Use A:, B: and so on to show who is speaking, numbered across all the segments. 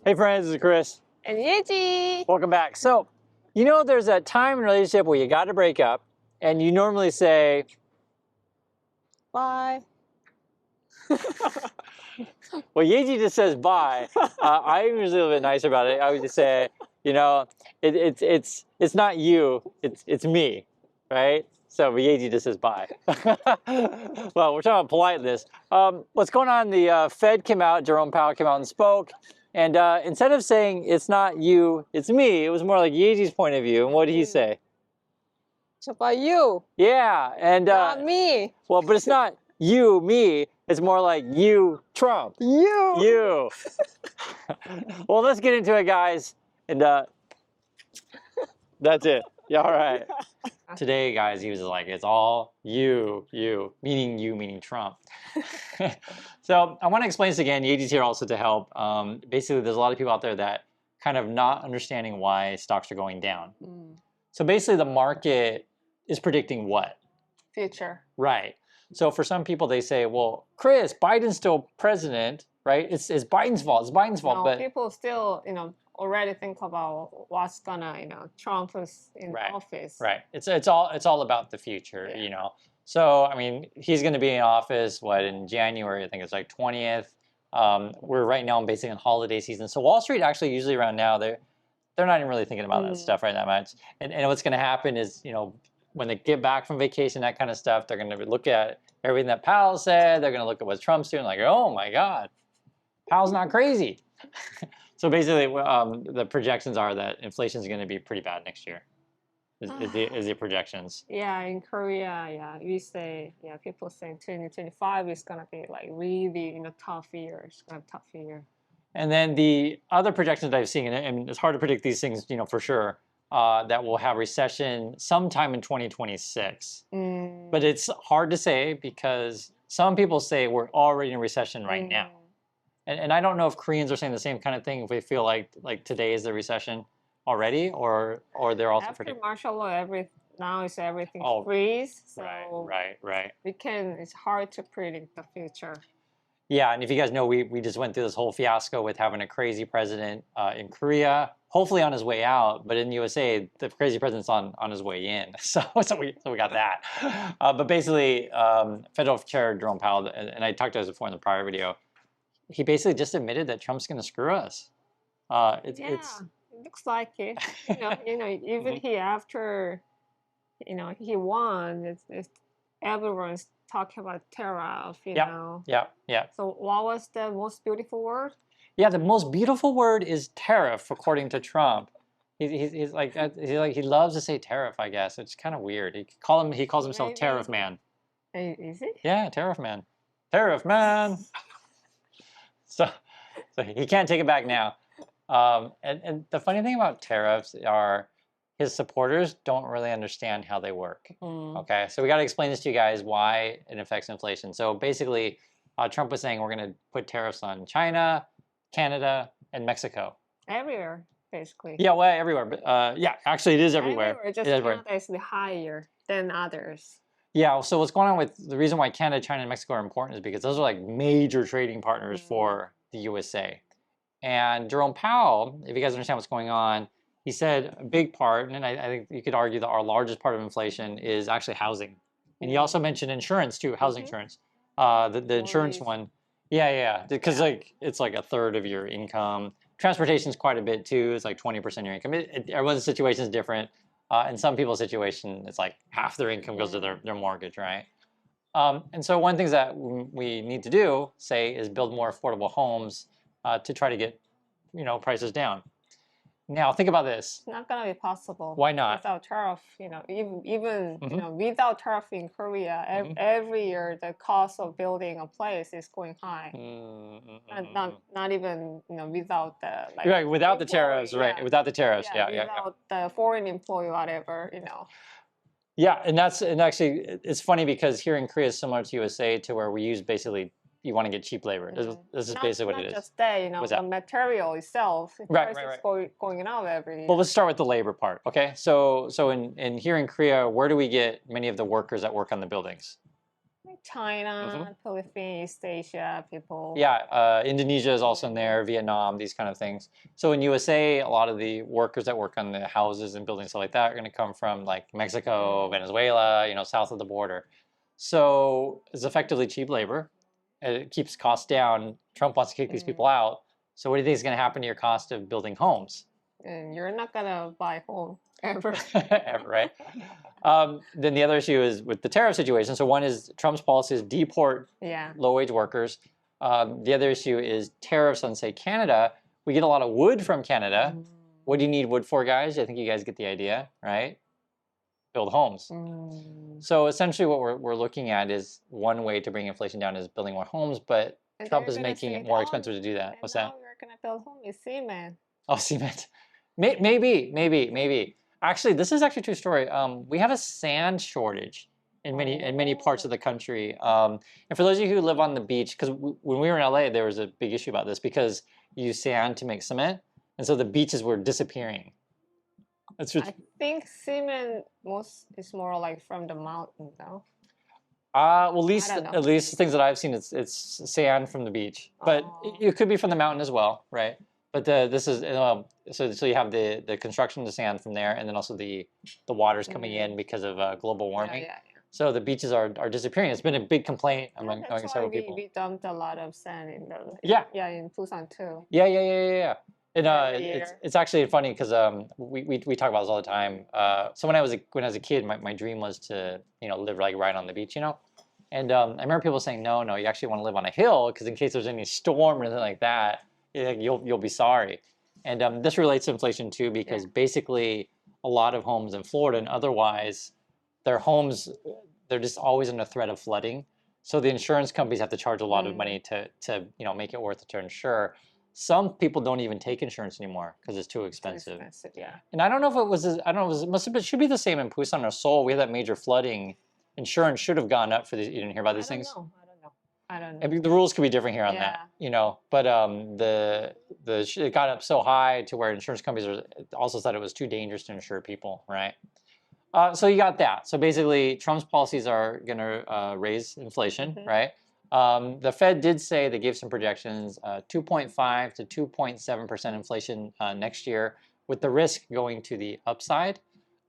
A: Hey friends, this is Chris.
B: And Yeji.
A: Welcome back. So, you know there's a time in a relationship where you got to break up and you normally say,
B: Bye.
A: well, Yeji just says bye. I'm usually a little bit nicer about it. I would just say, you know, it's not you, it's me, right? So Yeji just says bye. Well, we're talking about politeness. What's going on? The Fed came out, Jerome Powell came out and spoke. And instead of saying it's not you, it's me, it was more like Yeji's point of view. And what did he say?
B: It's about you.
A: Yeah, and
B: Not me.
A: well, but it's not you, me. It's more like you, Trump. You. Well, let's get into it, guys. And that's it. Yeah, all right. Today, guys, he was like, it's all you, meaning Trump. So I want to explain this again. Yeji's here also to help. Basically, there's a lot of people out there that kind of not understanding why stocks are going down. So basically, the market is predicting what?
B: Future.
A: Right. So for some people, they say, well, Chris, Biden's still president, right? It's Biden's fault. It's Biden's fault.
B: No,
A: but
B: people still, already think about what's gonna, Trump is in office.
A: Right. It's all about the future, So I mean, he's going to be in office in January? I think it's like 20th. We're right now basically in holiday season. So Wall Street actually usually around now they're not even really thinking about that stuff right that much. And what's going to happen is when they get back from vacation, that kind of stuff, they're going to look at everything that Powell said. They're going to look at what Trump's doing, like, oh my God, Powell's not crazy. So basically, the projections are that inflation is going to be pretty bad next year. Is the projections?
B: Yeah, in Korea, we say, people say 2025 is going to be like really, tough year. It's going to be a tough year.
A: And then the other projections that I've seen, and it's hard to predict these things, for sure, that we'll have recession sometime in 2026. But it's hard to say because some people say we're already in a recession right now. And I don't know if Koreans are saying the same kind of thing, if we feel like today is the recession already, or they're also
B: after martial law, everything freeze. So
A: right.
B: It's hard to predict the future.
A: Yeah, and if you guys know, we just went through this whole fiasco with having a crazy president in Korea, hopefully on his way out, but in the USA, the crazy president's on his way in. So we got that. But basically, Federal Chair Jerome Powell, and I talked about this before in the prior video, he basically just admitted that Trump's going to screw us.
B: It looks like it. Even he after, he won. Everyone's talking about tariff.
A: Yeah.
B: So what was the most beautiful word?
A: Yeah, the most beautiful word is tariff, according to Trump. He's like he loves to say tariff, I guess. It's kind of weird. He calls himself Tariff Man.
B: Is he?
A: Yeah, Tariff Man. Tariff Man. So he can't take it back now. And the funny thing about tariffs are his supporters don't really understand how they work. Okay, so we got to explain this to you guys why it affects inflation. So basically, Trump was saying we're going to put tariffs on China, Canada, and Mexico.
B: Everywhere, basically.
A: Yeah, well, everywhere. But yeah, actually, it is everywhere.
B: Just Canada is higher than others.
A: Yeah, so what's going on with the reason why Canada, China, and Mexico are important is because those are like major trading partners for the USA. And Jerome Powell, if you guys understand what's going on, he said a big part, and I think you could argue that our largest part of inflation is actually housing. And he also mentioned insurance too, housing insurance. The insurance one, yeah, because it's like a third of your income. Transportation is quite a bit too. It's like 20% of your income. Everyone's situation is different. In some people's situation, it's like half their income goes to their mortgage, right? And so one of the things that we need to do, is build more affordable homes to try to get, prices down. Now think about this.
B: It's not gonna be possible.
A: Why not?
B: Without tariff, even without tariff in Korea, every year the cost of building a place is going high. Not even without the
A: without the tariffs, right? Without the tariffs,
B: without the foreign employee, whatever,
A: Yeah, and actually it's funny because here in Korea is similar to USA, to where we use basically you want to get cheap labor. This is basically what it is.
B: Not just that, the material itself,
A: right.
B: going up every year.
A: Well, let's start with the labor part, okay? So in here in Korea, where do we get many of the workers that work on the buildings?
B: China, Philippines, East Asia people.
A: Yeah, Indonesia is also in there, Vietnam, these kind of things. So in USA, a lot of the workers that work on the houses and buildings, stuff like that, are going to come from like Mexico, Venezuela, south of the border. So it's effectively cheap labor. It keeps costs down. Trump wants to kick these people out. So what do you think is going to happen to your cost of building homes?
B: And you're not gonna buy home ever.
A: Ever, right? Then the other issue is with the tariff situation. So one is Trump's policy is deport low-wage workers. The other issue is tariffs on, say, Canada. We get a lot of wood from Canada. What do you need wood for, guys? I think you guys get the idea, right? Build homes. So essentially what we're looking at is one way to bring inflation down is building more homes, but Trump is making it more expensive to do that. What's that?
B: We're going to build home is cement.
A: Oh, cement. Maybe. Actually, this is actually a true story. We have a sand shortage in many parts of the country. And for those of you who live on the beach, because when we were in LA, there was a big issue about this because you use sand to make cement, and so the beaches were disappearing.
B: I think cement is more like from the mountain, though.
A: Well, at least things that I've seen, it's sand from the beach, but it could be from the mountain as well, right? But this is so you have the construction of the sand from there, and then also the water's coming in because of global warming. Yeah. So the beaches are disappearing. It's been a big complaint among several people.
B: We dumped a lot of sand in the in Busan too.
A: Yeah. And it's actually funny because we talk about this all the time. So when I was a kid, my dream was to live like right on the beach, And I remember people saying, no, you actually want to live on a hill because in case there's any storm or anything like that, you'll be sorry. And this relates to inflation too because basically a lot of homes in Florida and otherwise, their homes they're just always under threat of flooding. So the insurance companies have to charge a lot of money to make it worth it to insure. Some people don't even take insurance anymore because it's too expensive. And I don't know if it was. It should be the same in Busan or Seoul. We had that major flooding. Insurance should have gone up for these. You didn't hear about these things?
B: I don't know.
A: I mean, the rules could be different here on that, But it got up so high to where insurance companies also said it was too dangerous to insure people, right? So you got that. So basically, Trump's policies are going to raise inflation, right? The Fed did say they gave some projections, 2.5 to 2.7% inflation next year, with the risk going to the upside.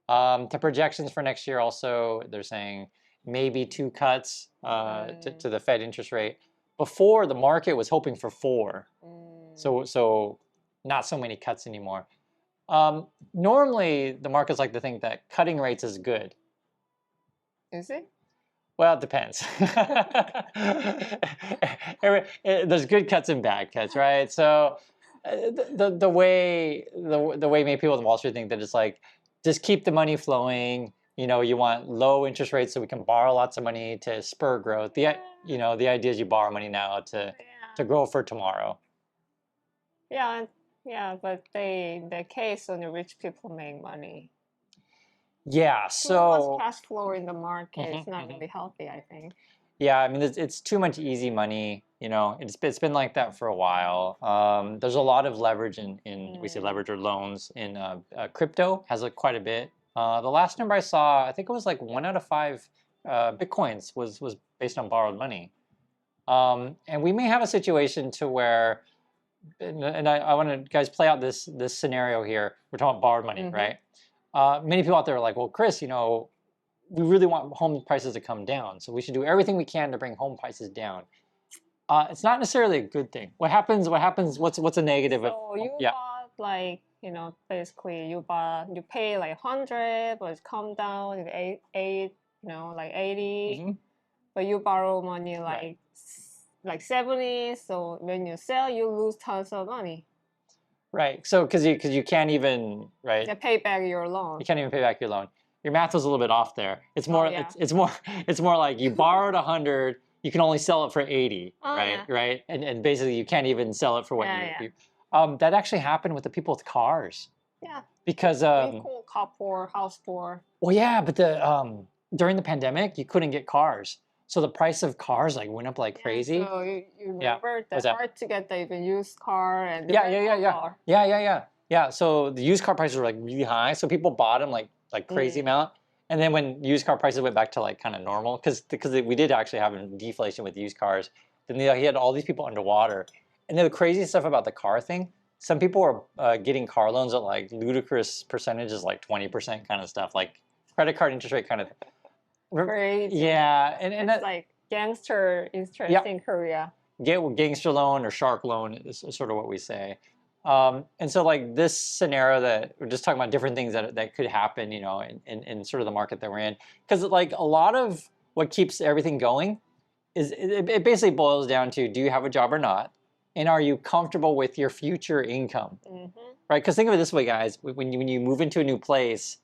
A: The projections for next year also, they're saying maybe 2 cuts to the Fed interest rate. Before, the market was hoping for 4. So not so many cuts anymore. Normally, the markets like to think that cutting rates is good.
B: Is it?
A: Well, it depends. There's good cuts and bad cuts, right? So the way many people in Wall Street think that it's like, just keep the money flowing. You want low interest rates so we can borrow lots of money to spur growth. The idea is you borrow money now to grow for tomorrow.
B: Yeah, but the case on the rich people make money.
A: Yeah,
B: so cash flow in the market is not really healthy, I think.
A: Yeah, I mean, it's too much easy money. It's been like that for a while. There's a lot of leverage in we say leverage or loans in crypto has quite a bit. The last number I saw, I think it was like 1 out of 5 bitcoins was based on borrowed money. And we may have a situation to where, and I want to guys play out this scenario here. We're talking about borrowed money, right? Many people out there are like, well, Chris, we really want home prices to come down, so we should do everything we can to bring home prices down. It's not necessarily a good thing. What happens? What's a negative?
B: So you bought like, basically you pay like 100, but it's come down to 80, like 80. But you borrow money like 70. So when you sell, you lose tons of money.
A: Right. So because you can't even
B: pay back your loan.
A: You can't even pay back your loan. Your math was a little bit off there. It's more it's more like you borrowed 100, you can only sell it for 80, right? And basically you can't even sell it for what you that actually happened with the people with cars.
B: Yeah.
A: Because
B: we call car poor, house poor.
A: Well, yeah, but during the pandemic you couldn't get cars. So the price of cars went up like crazy.
B: So you remember that hard to get the even used car and
A: car. Yeah. So the used car prices were like really high. So people bought them like crazy amount. And then when used car prices went back to like kind of normal, because we did actually have a deflation with used cars, then he had all these people underwater. And the crazy stuff about the car thing, some people were getting car loans at like ludicrous percentages, like 20% kind of stuff, like credit card interest rate kind of.
B: Crazy.
A: Yeah, and
B: it's like gangster interest in Korea.
A: Gangster loan or shark loan is sort of what we say. And so like this scenario that we're just talking about different things that could happen, you know, in sort of the market that we're in. Because like a lot of what keeps everything going is it basically boils down to, do you have a job or not? And are you comfortable with your future income? Right? Because think of it this way, guys. When you move into a new place,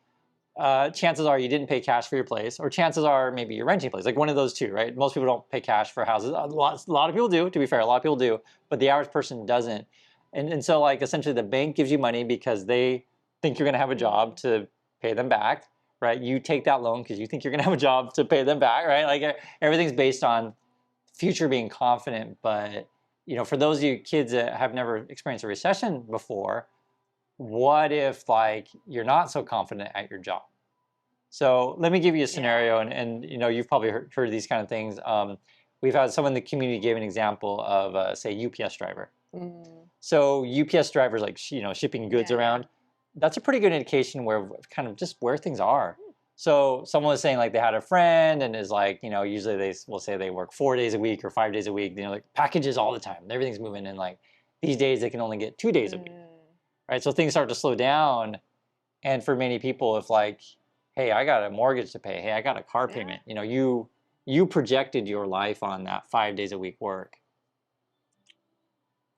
A: chances are you didn't pay cash for your place, or chances are maybe you're renting a place, like one of those two, right? Most people don't pay cash for houses. A lot of people do, to be fair, a lot of people do, but the average person doesn't. And so like essentially the bank gives you money because they think you're gonna have a job to pay them back, right? You take that loan because you think you're gonna have a job to pay them back, right? Like everything's based on future being confident. But you know, for those of you kids that have never experienced a recession before, what if like you're not so confident at your job? So let me give you a scenario, and you know, you've probably heard these kind of things. We've had someone in the community give an example of say UPS driver. So UPS drivers, like, you know, shipping goods around, that's a pretty good indication where kind of just where things are. So someone was saying like they had a friend and is like, you know, usually they will say they work 4 days a week or 5 days a week, you know, like packages all the time, everything's moving, and like these days they can only get 2 days a week, right? So things start to slow down. And for many people, if like, hey, I got a mortgage to pay, hey, I got a car payment, you know, you projected your life on that 5 days a week work.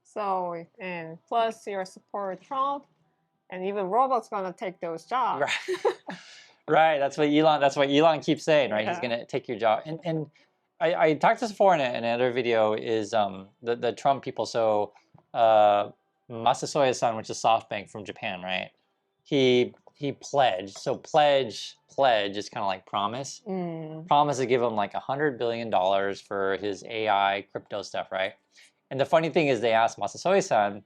B: So, and plus your support Trump, and even robots gonna take those jobs.
A: Right. Right. That's what Elon keeps saying, right? He's gonna take your job. And I talked this before in another video, is the Trump people. So Masasoya-san, which is SoftBank from Japan, right? He pledged. So pledge is kind of like promise. Promise to give him like $100 billion for his AI crypto stuff, right? And the funny thing is, they asked Masasoya-san,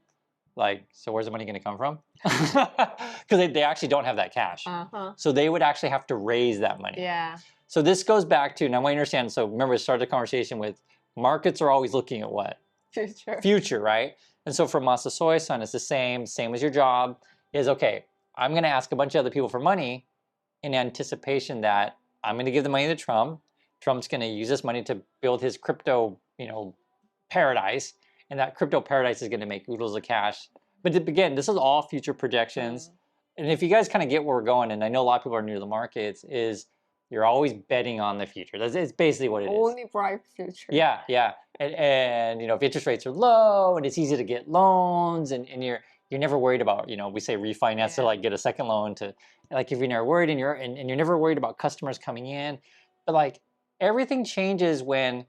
A: like, so where's the money going to come from? Because they actually don't have that cash. So they would actually have to raise that money.
B: Yeah.
A: So this goes back to, now I want you to understand, so remember we started the conversation with, markets are always looking at what?
B: Future.
A: Future, right? And so for Masasoya-san, it's the same as your job, is okay, I'm going to ask a bunch of other people for money in anticipation that I'm going to give the money to Trump. Trump's going to use this money to build his crypto, you know, paradise, and that crypto paradise is going to make oodles of cash. But again, this is all future projections. And if you guys kind of get where we're going, and I know a lot of people are new to the markets, is you're always betting on the future. It's basically what it is.
B: Only bright future.
A: Yeah, yeah. And you know, if interest rates are low and it's easy to get loans, and you're never worried about, you know, we say refinance to like get a second loan, to like, if you're never worried, and you're never worried about customers coming in. But like everything changes when,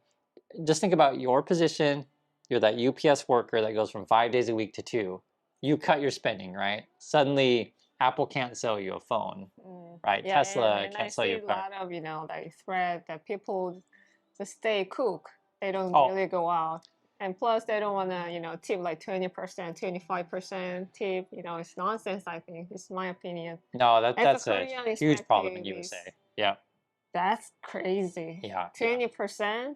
A: just think about your position. You're that UPS worker that goes from 5 days a week to 2. You cut your spending, right? Suddenly, Apple can't sell you a phone, right?
B: Yeah,
A: Tesla can't sell you a car.
B: I see a lot of, you know, like thread that people just stay cook. They don't really go out. And plus, they don't want to, you know, tip like 20%, 25% tip. You know, it's nonsense, I think. It's my opinion.
A: No, that's a huge problem in USA. Yeah.
B: That's crazy.
A: Yeah.
B: 20%?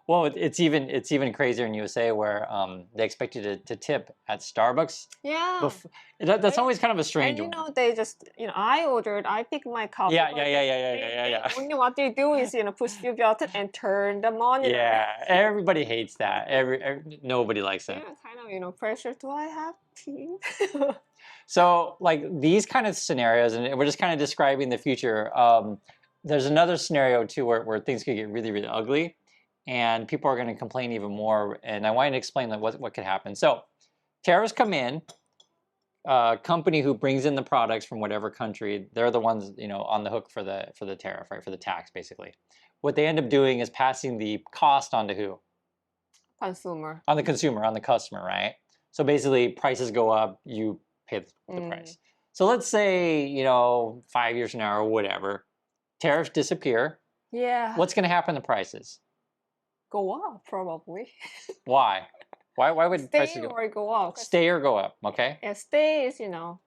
A: Well, it's even crazier in USA, where they expect you to tip at Starbucks.
B: Yeah.
A: That's always kind of a strange one.
B: And you know, they just, you know, I pick my coffee.
A: Yeah.
B: Only what they do is, you know, push the button and turn the monitor.
A: Yeah, everybody hates that. Nobody likes that.
B: Yeah, kind of, you know, pressure. Do I have tea?
A: So like these kind of scenarios, and we're just kind of describing the future. There's another scenario too where things could get really, really ugly, and people are going to complain even more. And I wanted to explain like what could happen. So tariffs come in. Company who brings in the products from whatever country, they're the ones, you know, on the hook for the tariff, right? For the tax, basically. What they end up doing is passing the cost onto who?
B: Consumer.
A: On the consumer, on the customer, right? So basically, prices go up, you pay the price. So let's say, you know, 5 years from now or whatever, tariffs disappear.
B: Yeah.
A: What's going to happen to prices?
B: Go up, probably.
A: Why? Why would prices
B: go up?
A: Stay or go up, okay?
B: Yeah, stay is, you know,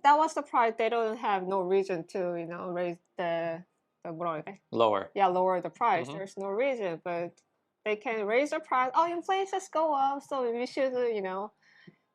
B: That was the price. They don't have no reason to, raise the
A: Lower.
B: Yeah, lower the price. There's no reason, but they can raise the price. Oh, inflation's go up, so we should,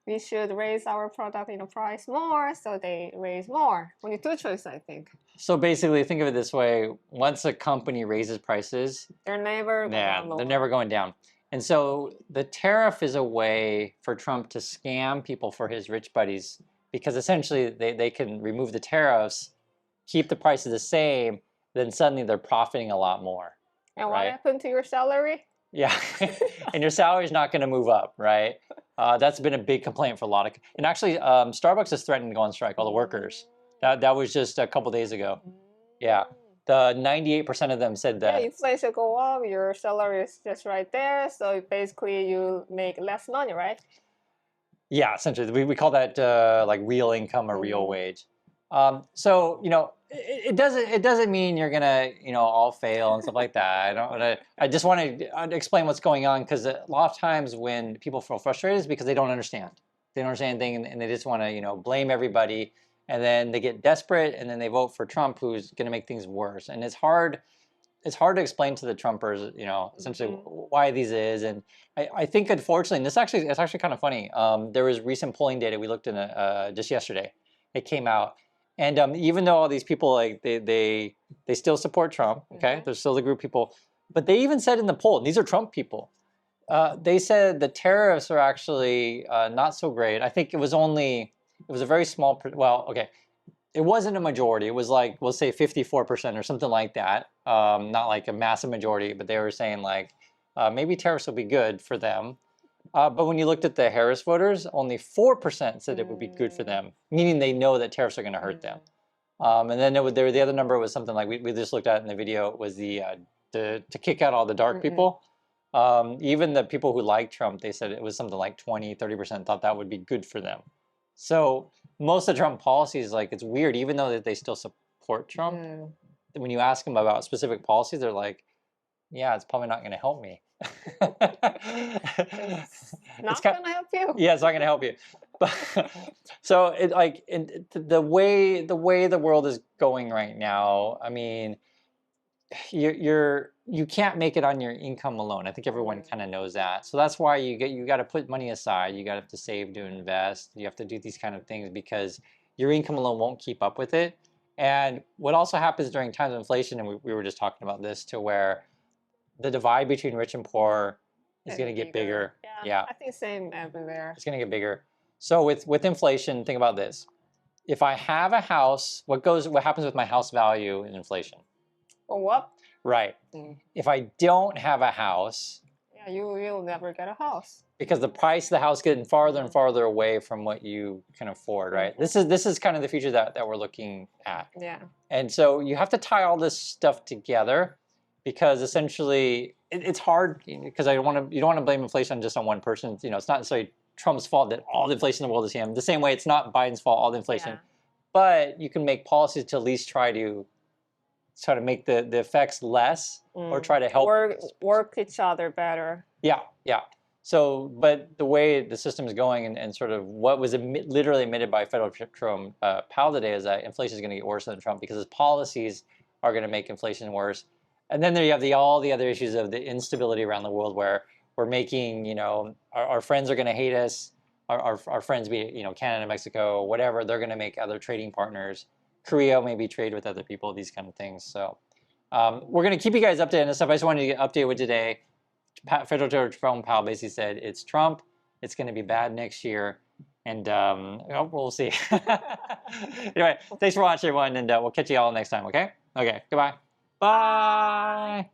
B: we should raise our product price more. So they raise more. Only two choices, I think.
A: So basically, think of it this way: once a company raises prices,
B: they're never
A: they're never going down. And so the tariff is a way for Trump to scam people for his rich buddies, because essentially they can remove the tariffs, keep the prices the same, then suddenly they're profiting a lot more.
B: And what happened to your salary?
A: Yeah, and your salary is not going to move up, right? That's been a big complaint for a lot of, and actually Starbucks is threatening to go on strike, all the workers. That was just a couple days ago. Yeah, the 98% of them said that.
B: Yeah, inflation go up, your salary is just right there, so basically you make less money, right?
A: Yeah, essentially, we call that like real income or real wage. So it doesn't mean you're gonna all fail and stuff like that. I just want to explain what's going on, because a lot of times when people feel frustrated is because they don't understand. They don't understand anything, and they just want to blame everybody, and then they get desperate, and then they vote for Trump, who's going to make things worse. And it's hard to explain to the Trumpers, essentially why these is. And I think, unfortunately, and it's actually kind of funny. There was recent polling data we looked in just yesterday. It came out, and even though all these people they still support Trump, okay, there's still the group of people, but they even said in the poll, and these are Trump people, they said the tariffs are actually not so great. I think it was a very small. Well, okay. It wasn't a majority. It was like, we'll say 54% or something like that. Not like a massive majority, but they were saying like, maybe tariffs will be good for them. But when you looked at the Harris voters, only 4% said it would be good for them, meaning they know that tariffs are going to hurt them. And then the other number was something like, we just looked at in the video, was to kick out all the dark people. Even the people who like Trump, they said it was something like 20-30% thought that would be good for them. So most of Trump policies, like, it's weird, even though they still support Trump, when you ask them about specific policies, they're like, yeah, it's probably not going to help me.
B: It's not going to help you.
A: Yeah, it's not going to help you. But so the way the world is going right now, I mean, you can't make it on your income alone. I think everyone kind of knows that. So that's why you got to put money aside. You got to save to invest. You have to do these kind of things, because your income alone won't keep up with it. And what also happens during times of inflation, and we were just talking about this, to where the divide between rich and poor is going to get bigger.
B: Yeah, I think same everywhere.
A: It's going to get bigger. So with inflation, think about this. If I have a house, what happens with my house value in inflation?
B: Go up.
A: Right. If I don't have a house,
B: yeah, you'll never get a house,
A: because the price of the house getting farther and farther away from what you can afford, right? This is kind of the future that we're looking at.
B: Yeah.
A: And so you have to tie all this stuff together, because essentially it's hard, because you don't want to blame inflation just on one person. It's not necessarily Trump's fault that all the inflation in the world is him. The same way it's not Biden's fault, all the inflation. But you can make policies to at least try to make the effects less, or try to help
B: work each other better.
A: Yeah. So, but the way the system is going, and sort of what was literally admitted by Federal Jerome Powell today, is that inflation is going to get worse than Trump, because his policies are going to make inflation worse. And then there you have all the other issues of the instability around the world, where we're making, our friends are going to hate us. Our friends, be it, Canada, Mexico, whatever, they're going to make other trading partners. Korea maybe trade with other people, these kind of things. So we're going to keep you guys updated on this stuff. I just wanted to get updated with today. Federal Jerome Powell basically said it's Trump. It's going to be bad next year. And we'll see. Anyway, thanks for watching, everyone. And we'll catch you all next time, okay? Okay, goodbye. Bye.